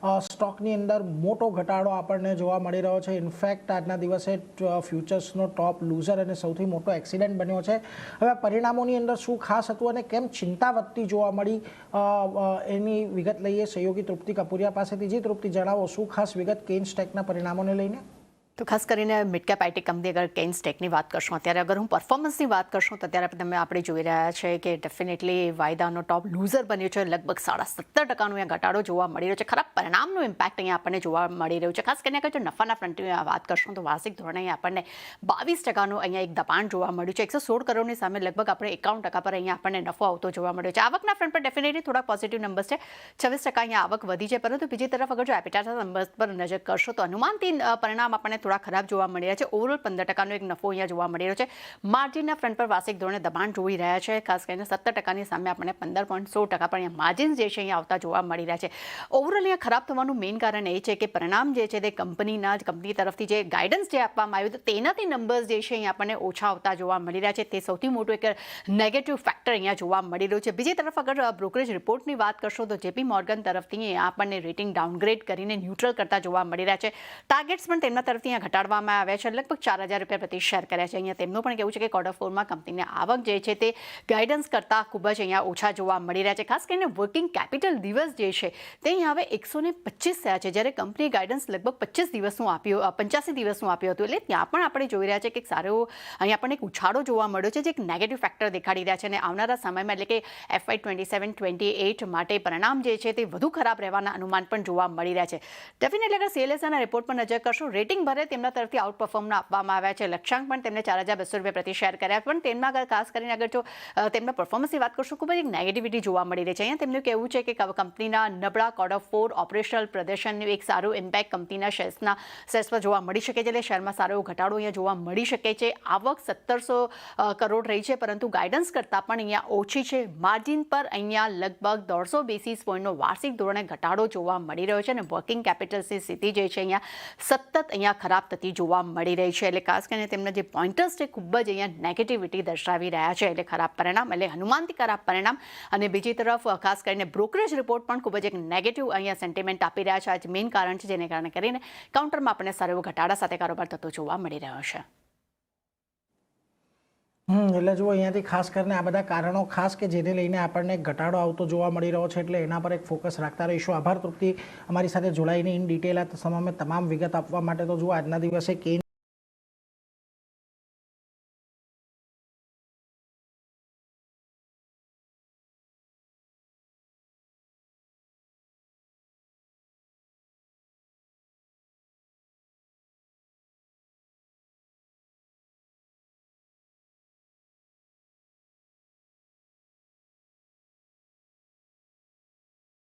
સ્ટોકની અંદર મોટો ઘટાડો આપણને જોવા મળી રહ્યો છે. ઇનફેક્ટ આજના દિવસે ફ્યુચર્સનો ટોપ લૂઝર અને સૌથી મોટો એક્સિડન્ટ બન્યો છે. હવે પરિણામોની અંદર શું ખાસ હતું અને કેમ ચિંતા વધતી જોવા મળી, એની વિગત લઈએ સહયોગી તૃપ્તિ કપૂરિયા પાસેથી. જી તૃપ્તિ, જણાવો શું ખાસ વિગત કેન્સ ટેકના પરિણામોને લઈને? તો ખાસ કરીને મિડ કેપ આઈટી કંપની અગર કેન્સ ટેકની વાત કરશું, અત્યારે અગર હું પરફોર્મન્સની વાત કરશું તો અત્યારે તમે આપણે જોઈ રહ્યા છે કે ડેફિનેટલી વાયદાનો ટોપ લૂઝર બન્યો છે. લગભગ 17.5% અહીંયા ઘટાડો જોવા મળી રહ્યો છે. ખરાબ પરિણામનું ઇમ્પેક્ટ અહીંયા આપણને જોવા મળી રહ્યું છે. ખાસ કરીને અગર જો નફાના ફ્રન્ટની વાત કરશું તો વાર્ષિક ધોરણે અહીંયા આપણને 22% અહીંયા એક દબાણ જોવા મળ્યું છે. 116 કરોડની સામે લગભગ આપણે 51% પર અહીંયા આપણને નફો આવતો જોવા મળ્યો છે. આવકના ફ્રન્ટ પર ડેફિનેટલી થોડા પોઝિટિવ નંબર્સ છે. 26% અહીંયા આવક વધી છે. પરંતુ બીજી તરફ અગર જો એપિટાના નંબર્સ પર નજર કરશો તો અનુમાનથી પરિણામ આપણને થોડા ખરાબ જોવા મળી રહ્યા છે. ઓવરઓલ 15%નો એક નફો અહીંયા જોવા મળી રહ્યો છે. માર્જિનના ફ્રન્ટ પર વાર્ષિક ધોરણે દબાણ જોઈ રહ્યા છે. ખાસ કરીને 17%ની સામે આપણને 15.16% પર અહીંયા માર્જિન જે છે અહીંયા આવતા જોવા મળી રહ્યા છે. ઓવરઓલ અહીંયા ખરાબ થવાનું મેઇન કારણ એ છે કે પરિણામ જે છે તે કંપની તરફથી જે ગાઈડન્સ જે આપવામાં આવ્યું હતું તેનાથી નંબર્સ જે છે અહીંયા આપણને ઓછા આવતા જોવા મળી રહ્યા છે. તે સૌથી મોટું એક નેગેટિવ ફેક્ટર અહીંયા જોવા મળી રહ્યું છે. બીજી તરફ અગર બ્રોકરેજ રિપોર્ટની વાત કરશો તો જેપી મોર્ગન તરફથી આપણને રેટિંગ ડાઉનગ્રેડ કરીને ન્યુટ્રલ કરતા જોવા મળી રહ્યા છે. ટાર્ગેટ્સ પણ તેમના તરફથી અહીંયા ઘટાડવામાં આવ્યા છે. લગભગ 4,000 રૂપિયા પ્રતિ શેર કર્યા છે. અહીંયા તેમનું પણ કહેવું છે કે Q4માં કંપનીની આવક જે છે તે ગાઈડન્સ કરતાં ખૂબ જ અહીંયા ઓછા જોવા મળી રહ્યા છે. ખાસ કરીને વર્કિંગ કેપિટલ દિવસ જે છે તે અહીંયા હવે 125 થયા છે, જ્યારે કંપની ગાઈડન્સ લગભગ 85 દિવસનું આપ્યું હતું. એટલે ત્યાં પણ આપણે જોઈ રહ્યા છે કે સારો અહીંયા આપણને એક ઉછાળો જોવા મળ્યો છે, જે એક નેગેટિવ ફેક્ટર દેખાડી રહ્યા છે. અને આવનારા સમયમાં એટલે કે FY 27-28 માટે પરિણામ જે છે તે વધુ ખરાબ રહેવાના અનુમાન પણ જોવા મળી રહ્યા છે. ડેફિનેટલી અગર CLSAના રિપોર્ટ પર નજર કરશો, રેટિંગ ભરે તેમના તરફથી આઉટ પરફોર્મના આપવામાં આવ્યા છે. લક્ષ્યાંક પણ તેમને 4,200 રૂપિયા પ્રતિ શેર કર્યા. પણ તેમના ખાસ કરીને અગર જો તેમના પરફોર્મન્સની વાત કરશું, ખૂબ જ એક નેગેટિવિટી જોવા મળી રહી છે. અહીંયા તેમનું કહેવું છે કે કંપનીના નબળા Q4 ઓપરેશનલ પ્રદર્શનનું એક સારું ઇમ્પેક્ટ કંપનીના શેર્સ પર જોવા મળી શકે છે. એટલે શેરમાં સારો એવો ઘટાડો અહીંયા જોવા મળી શકે છે. આવક 1700 કરોડ રહી છે, પરંતુ ગાઈડન્સ કરતાં પણ અહીંયા ઓછી છે. માર્જિન પર અહીંયા લગભગ 150 બેસિસ પોઈન્ટનો વાર્ષિક ધોરણે ઘટાડો જોવા મળી રહ્યો છે. અને વર્કિંગ કેપિટલની સ્થિતિ જે છે અહીંયા સતત અહીંયા ખરાબ થતી જોવા મળી રહી છે. એટલે ખાસ કરીને તેમના જે પોઈન્ટર્સ છે ખૂબ જ અહીંયા નેગેટિવિટી દર્શાવી રહ્યા છે. એટલે ખરાબ પરિણામ, એટલે અનુમાનથી ખરાબ પરિણામ. અને બીજી તરફ ખાસ કરીને બ્રોકરેજ રિપોર્ટ પણ ખૂબ જ એક નેગેટિવ અહીંયા સેન્ટિમેન્ટ આપી રહ્યા છે. આ જ મેઇન કારણ છે જેને કારણે કરીને કાઉન્ટરમાં આપણને સારો એવો ઘટાડા સાથે કારોબાર થતો જોવા મળી રહ્યો છે. એટલે જુઓ, અહીંયાથી ખાસ કરીને આ બધા કારણો ખાસ કે જેને લઈને આપણને ઘટાડો આવતો જોવા મળી રહ્યો છે, એટલે એના પર એક ફોકસ રાખતા રહીશું. આભાર તૃપ્તિ, અમારી સાથે જોડાઈને ઇન ડિટેલ આ તમામે તમામ વિગત આપવા માટે. તો જુઓ, આજના દિવસે કેન્સ